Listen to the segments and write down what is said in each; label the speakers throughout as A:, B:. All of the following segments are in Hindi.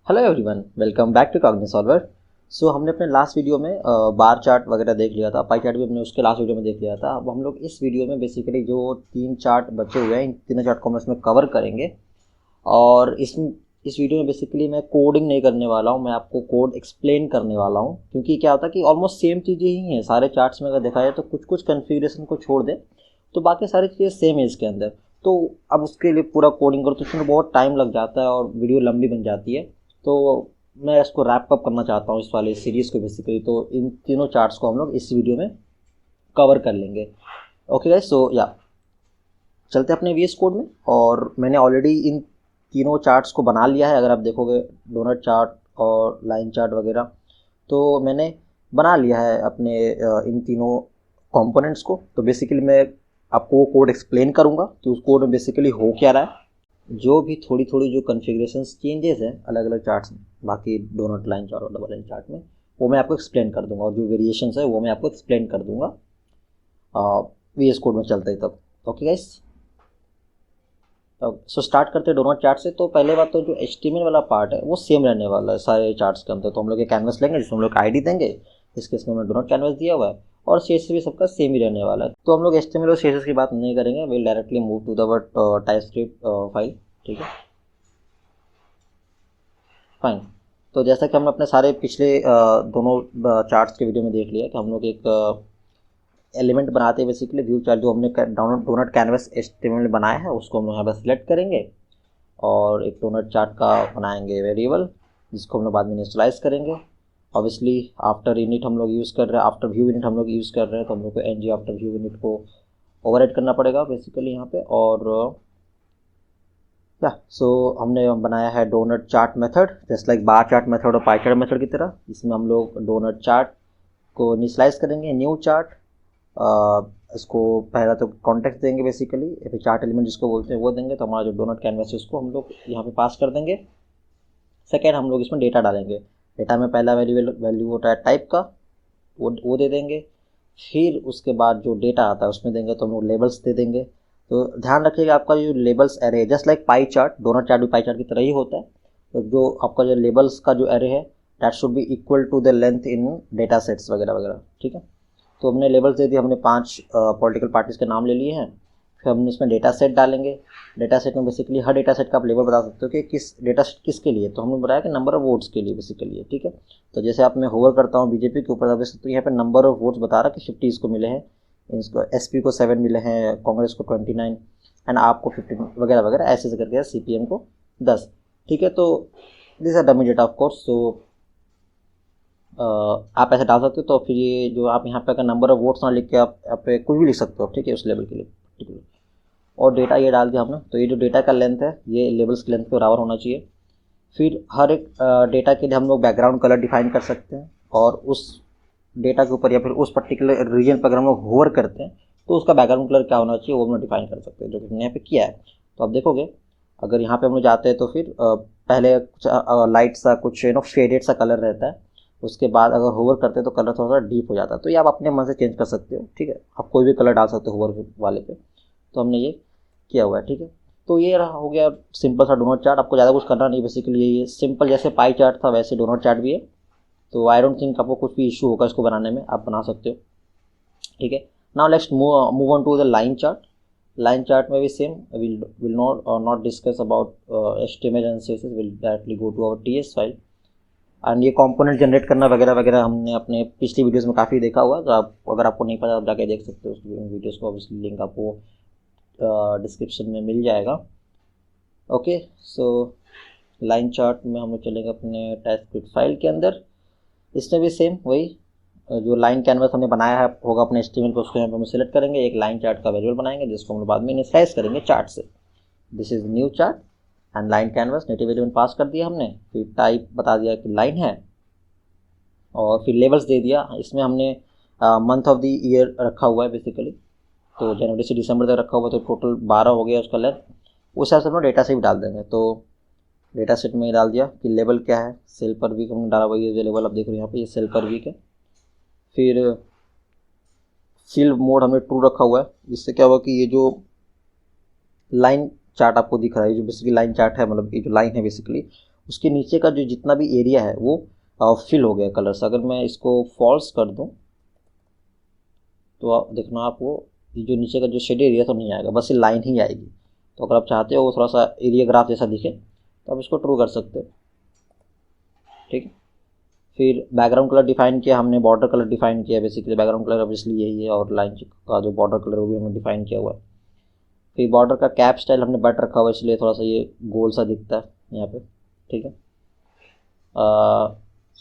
A: Hello everyone, welcome back to Cognis solver. So हमने अपने लास्ट वीडियो में बार चार्ट वगैरह देख लिया था, पाई चार्ट भी हमने उसके लास्ट वीडियो में देख लिया था। अब हम लोग इस वीडियो में बेसिकली जो तीन चार्ट बचे हुए हैं, इन तीनों चार्ट को हम इसमें कवर करेंगे। और इस वीडियो में बेसिकली मैं कोडिंग नहीं करने वाला हूँ, मैं आपको कोड एक्सप्लेन करने वाला हूँ। क्योंकि क्या होता है कि ऑलमोस्ट सेम चीज़ें ही हैं सारे चार्ट्स में, अगर देखा जाए तो कुछ कुछ कन्फिग्रेशन को छोड़ दे तो बाकी सारी चीज़ें सेम है इसके अंदर। तो अब उसके लिए पूरा कोडिंग करो तो उसमें बहुत टाइम लग जाता है और वीडियो लंबी बन जाती है। तो मैं इसको रैप अप करना चाहता हूँ, इस वाले सीरीज़ को बेसिकली। तो इन तीनों चार्ट्स को हम लोग इस वीडियो में कवर कर लेंगे। ओके गाइस, सो या चलते हैं अपने वीएस कोड में। और मैंने ऑलरेडी इन तीनों चार्ट्स को बना लिया है। अगर आप देखोगे डोनट चार्ट और लाइन चार्ट वगैरह, तो मैंने बना लिया है अपने इन तीनों कंपोनेंट्स को। तो बेसिकली मैं आपको वो कोड एक्सप्लेन करूँगा कि उस कोड में बेसिकली हो क्या रहा है। जो भी थोड़ी थोड़ी जो कन्फिग्रेशंस चेंजेस हैं अलग अलग चार्ट्स में, बाकी डोनट लाइन चार्ट और डबल लाइन चार्ट में, वो मैं आपको एक्सप्लेन कर दूंगा। और जो वेरिएशंस है वो मैं आपको एक्सप्लेन कर दूंगा वीएस कोड में चलते ही तब। ओके गाइस, सो स्टार्ट करते हैं डोनट चार्ट से। तो पहले बात तो जो एचटीएमएल वाला पार्ट है वो सेम रहने वाला है सारे चार्ट्स के अंदर। तो हम लोग एक कैनवस लेंगे जिसमें हम लोग आईडी देंगे, इसके इसमें हमने डोनट कैनवस दिया हुआ है। और सीएसएस भी सबका सेम ही रहने वाला है। तो हम लोग एचटीएमएल और सीएसएस की बात नहीं करेंगे, will directly move to the TypeScript file. ठीक है, फाइन। तो जैसा कि हमने अपने सारे पिछले दोनों चार्ट्स के वीडियो में देख लिया कि हम लोग एक एलिमेंट बनाते हैं बेसिकली व्यू चार्ट। जो हमने डोनट कैनवस एचटीएमएल में बनाया है उसको हम लोग यहाँ पर सिलेक्ट करेंगे और एक डोनट चार्ट का बनाएंगे वेरिएबल, जिसको हम लोग बाद में इनिशियलाइज करेंगे। ऑब्वियसली आफ्टर यूनिट हम लोग यूज़ कर रहे हैं, आफ्टर व्यू यूनिट हम लोग यूज़ कर रहे हैं, तो हम लोग को एनजी आफ्टर व्यू यूनिट को ओवरराइड करना पड़ेगा बेसिकली यहाँ पे। और या सो हमने बनाया है donut chart method, just like bar chart method और पाई चार्ट मेथड की तरह। इसमें हम लोग डोनट चार्ट को इनिशियलाइज करेंगे, न्यू चार्ट। इसको पहला तो कॉन्टेक्स्ट देंगे बेसिकली, या फिर चार्ट एलिमेंट जिसको बोलते हैं वो देंगे। तो हमारा जो डोनट कैनवस है उसको हम लोग यहाँ पे पास कर देंगे। सेकेंड, हम लोग इसमें डेटा डालेंगे। डेटा में पहला वैल्यू होता है टाइप का, वो दे देंगे। फिर उसके बाद जो डेटा आता है उसमें देंगे, तो हम लोग लेबल्स दे देंगे। तो ध्यान रखिएगा आपका जो लेबल्स एरे है, just like pie chart, donut chart भी पाई चार्ट की तरह ही होता है। तो जो आपका जो लेबल्स का जो एरे है that should be equal to the length in data sets वगैरह वगैरह। ठीक है, तो हमने लेबल्स दे दिए, हमने 5 पॉलिटिकल पार्टीज़ के नाम ले लिए हैं। फिर हम इसमें डेटा सेट डालेंगे। डेटा सेट में बेसिकली हर डेटा सेट का आप लेबल बता सकते हो कि किस डेटा सेट किसके लिए। तो हमने बताया कि नंबर ऑफ वोट्स के लिए बेसिकली है। ठीक है, तो जैसे आप मैं होवर करता हूँ बीजेपी के ऊपर, तो यहाँ पे नंबर ऑफ वोट्स बता रहा है कि 50 इसको मिले हैं, इसको एसपी को 7 मिले हैं, कांग्रेस को 29 एंड आपको 15 वगैरह वगैरह ऐसे ऐसे करके, सीपीएम को 10। ठीक है, तो this are dummy data of course. तो आप ऐसे डाल सकते हो। तो फिर ये जो आप यहाँ पे अगर नंबर ऑफ वोट्स ना लिख के आप यहाँ पे कुछ भी लिख सकते हो। ठीक है, उस लेवल के लिए पर्टिकुलर। और डेटा ये डाल दिया हमने। तो ये जो डेटा का लेंथ है ये लेवल्स की लेंथ के बराबर होना चाहिए। फिर हर एक डेटा के लिए हम लोग बैकग्राउंड कलर डिफाइन कर सकते हैं। और उस डेटा के ऊपर या फिर उस पर्टिकुलर रीजन पर अगर हम लोग होवर करते हैं तो उसका बैकग्राउंड कलर क्या होना चाहिए वो हम लोग डिफाइन कर सकते हैं, जो कि हमने यहाँ पे किया है। तो आप देखोगे अगर यहाँ पे हम लोग जाते हैं तो फिर पहले कुछ लाइट सा, कुछ फेडेड सा कलर रहता है। उसके बाद अगर होवर करते हैं तो कलर थोड़ा सा डीप हो जाता है। तो ये आप अपने मन से चेंज कर सकते हो। ठीक है, आप कोई भी कलर डाल सकते हो होवर वाले पे। तो हमने ये किया हुआ है। ठीक है, तो ये रहा हो गया सिंपल सा डोनट चार्ट। आपको ज़्यादा कुछ करना नहीं, बेसिकली ये सिंपल जैसे पाई चार्ट था वैसे डोनट चार्ट भी है। तो आई डोंट थिंक आपको कुछ भी इशू होगा इसको बनाने में, आप बना सकते हो। ठीक है, now let's move on to the line chart. Line chart में भी same, will not discuss about HTML and CSS, will directly go to our TS file. And ये कंपोनेंट जनरेट करना वगैरह वगैरह हमने अपने पिछली वीडियोस में काफ़ी देखा हुआ है। तो आप अगर आपको नहीं पता आप जाके देख सकते हो उस वीडियोस को। ऑब्वियसली लिंक आपको डिस्क्रिप्शन में मिल जाएगा। ओके, सो लाइन चार्ट में हम लोग चलेंगे अपने टाइपस्क्रिप्ट फाइल के अंदर। इसमें भी सेम वही जो लाइन कैनवस हमने बनाया है होगा अपने एचटीएमएल को, उसको यहाँ पर हम सिलेक्ट करेंगे। एक लाइन चार्ट का वेरिएबल बनाएंगे जिसको हम लोग बाद में इनिशियलाइज करेंगे चार्ट से। This is new chart and line canvas native element pass कर दिया हमने। फिर टाइप बता दिया कि लाइन है और फिर लेवल्स दे दिया। इसमें हमने मंथ ऑफ द ईयर रखा हुआ है बेसिकली। तो जनवरी से दिसंबर तक रखा हुआ है, तो टोटल 12 हो गया उसका लेंथ। उस हिसाब से हम डेटा से भी डाल देंगे। तो डेटा सेट में डाल दिया कि लेवल क्या है, सेल पर वीक हमने डाला। वही जो लेवल आप देख रहे हो यहाँ पे, ये सेल पर वीक है। फिर फिल मोड हमने ट्रू रखा हुआ है, जिससे क्या हुआ कि ये जो लाइन चार्ट आपको दिख रहा है, जो बेसिकली लाइन चार्ट है, मतलब ये जो लाइन है बेसिकली उसके नीचे का जो जितना भी एरिया है वो फिल हो गया कलर से। अगर मैं इसको फॉल्स कर दूं तो देखना आपको ये जो नीचे का जो शेड एरिया तो नहीं आएगा, बस ये लाइन ही आएगी। तो अगर आप चाहते हो वो थोड़ा सा एरिया ग्राफ जैसा दिखे तो आप इसको ट्रू कर सकते हो, ठीक है। फिर बैकग्राउंड कलर डिफाइन किया हमने, बॉर्डर कलर डिफाइन किया। बेसिकली बैकग्राउंड कलर ऑब्वियसली यही है और लाइन का जो बॉर्डर कलर वो भी हमने डिफाइन किया हुआ है। फिर बॉर्डर का कैप स्टाइल हमने बट रखा हुआ है, इसलिए थोड़ा सा ये गोल सा दिखता है यहाँ पे, ठीक है।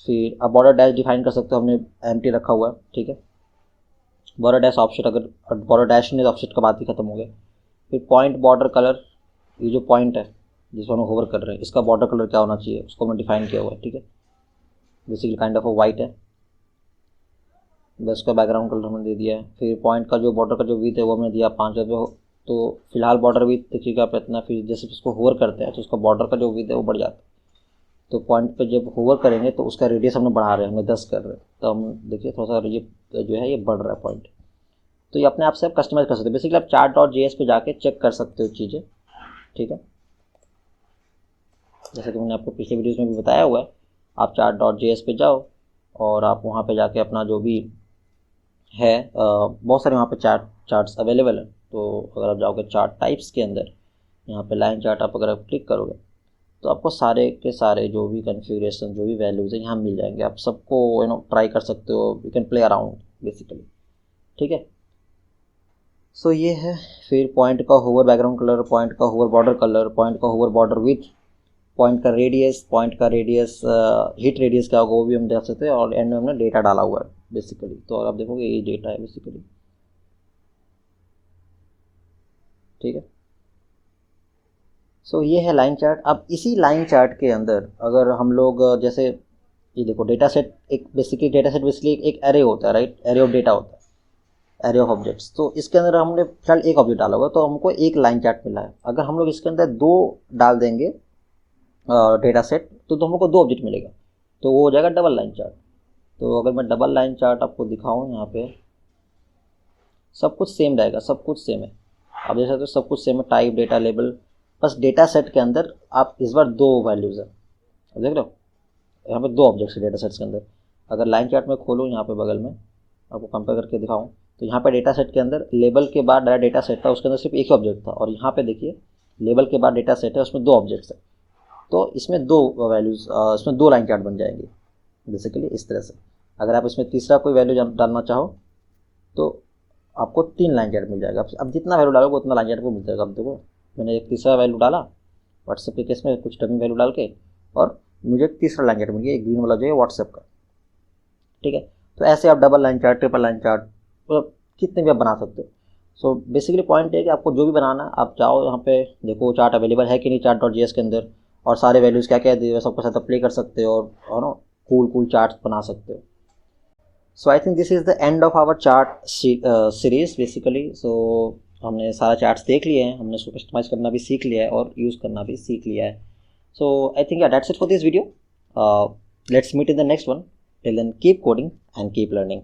A: फिर अब बॉर्डर डैश डिफाइन कर सकते हो, हमने एम्प्टी रखा हुआ है, ठीक है। बॉर्डर डैश ऑफसेट, अगर बॉर्डर डैश नहीं तो ऑफसेट का बात ही खत्म हो गया। फिर पॉइंट बॉर्डर कलर, ये जो पॉइंट है जिस पर हम होवर कर रहे हैं इसका बॉर्डर कलर क्या होना चाहिए उसको हमने डिफाइन किया हुआ है, ठीक है। बेसिकली काइंड ऑफ वाइट है, बस का बैकग्राउंड कलर हमने दे दिया है। फिर पॉइंट का जो बॉर्डर का जो विड्थ है वो हमने दिया 5 रुपये। तो फिलहाल बॉर्डर विड्थ देखिएगा आप इतना, फिर जैसे उसको होवर करते हैं तो उसका बॉर्डर का जो विड्थ है वो बढ़ जाता है। तो पॉइंट पे जब होवर करेंगे तो उसका रेडियस हमने बढ़ा रहे हैं, हमने 10 कर रहे हैं, तो हम देखिए थोड़ा सा ये जो है ये बढ़ रहा है पॉइंट। तो ये अपने आप से आप कस्टमाइज कर सकते हो। बेसिकली आप chart.js पे जाके चेक कर सकते हो चीज़ें, ठीक है। जैसे कि मैंने आपको पिछले वीडियोस में भी बताया हुआ है, आप chart.js पे जाओ और आप वहाँ पे जाके अपना जो भी है बहुत सारे वहाँ पे चार्ट्स अवेलेबल है। तो अगर आप जाओगे चार्ट टाइप्स के अंदर, यहाँ पे लाइन चार्ट आप अगर आप क्लिक करोगे तो आपको सारे के सारे जो भी कन्फिग्रेशन जो भी वैल्यूज़ हैं यहाँ मिल जाएंगे। आप सबको ट्राई कर सकते हो, you can play around basically, ठीक है। सो ये है। फिर पॉइंट का होवर बैकग्राउंड कलर, पॉइंट का होवर बॉर्डर कलर, पॉइंट का होवर बॉर्डर विथ, पॉइंट का रेडियस, हिट रेडियस क्या होगा वो भी हम देख सकते हैं। और एंड में हमने डेटा डाला हुआ है बेसिकली, तो आप देखोगे ये डेटा है बेसिकली, ठीक है। सो ये है लाइन चार्ट। अब इसी लाइन चार्ट के अंदर अगर हम लोग जैसे ये देखो डेटा सेट, एक बेसिकली डेटा सेट बेसिकली एक एरे होता है, राइट, एरे ऑफ डेटा होता है, एरे ऑफ ऑब्जेक्ट्स। तो इसके अंदर हमने फिलहाल एक ऑब्जेक्ट डाला हुआ तो हमको एक लाइन चार्ट मिला है। अगर हम लोग इसके अंदर 2 डाल देंगे डेटा सेट तो हम लोग को 2 ऑब्जेक्ट मिलेगा, तो वो हो जाएगा डबल लाइन चार्ट। तो अगर मैं डबल लाइन चार्ट आपको दिखाऊं, यहाँ पे सब कुछ सेम रहेगा, सब कुछ सेम है। आप देख सकते हो सब कुछ सेम है, टाइप, डेटा, लेबल, बस डेटा सेट के अंदर आप इस बार 2 वैल्यूज़ है, देख रहे हो यहाँ पे 2 ऑब्जेक्ट्स है डेटा सेट्स के अंदर। अगर लाइन चार्ट में खोलूँ यहाँ पे बगल में आपको कंपेयर करके दिखाऊँ तो यहाँ पे डेटा सेट के अंदर लेबल के बाद डेटा सेट था, उसके अंदर सिर्फ एक ही ऑब्जेक्ट था। और यहाँ पे देखिए लेबल के बाद डेटा सेट है, उसमें 2 ऑब्जेक्ट्स है। तो इसमें 2 वैल्यूज़, इसमें 2 लाइन चार्ट बन जाएंगे बेसिकली इस तरह से। अगर आप इसमें तीसरा कोई वैल्यू डालना चाहो तो आपको 3 लाइन चार्ट मिल जाएगा। अब जितना वैल्यू डालोगे उतना लाइन चार्ट को मिल जाएगा। अब देखो मैंने एक तीसरा वैल्यू डाला व्हाट्सएप के केस में, कुछ डमी वैल्यू डाल के, और मुझे तीसरा लाइन चार्ट मिल गया, एक ग्रीन वाला जो है व्हाट्सएप का, ठीक है। तो ऐसे आप double line chart, triple line chart, मतलब कितने भी आप बना सकते हो। सो बेसिकली पॉइंट है कि आपको जो भी बनाना है आप जाओ यहाँ पे देखो चार्ट अवेलेबल है कि नहीं chart.js के अंदर, और सारे वैल्यूज़ क्या क्या दिए हुए सबके साथ अप्लाई कर सकते हो और ना कूल चार्ट्स बना सकते हो। So I think this is the end of our chart series basically. So हमने सारा चार्ट्स देख लिए हैं, हमने उसको कस्टमाइज करना भी सीख लिया है और यूज़ करना भी सीख लिया है। So I think that's it for this video. Let's meet in the next one. Till then keep coding and keep learning.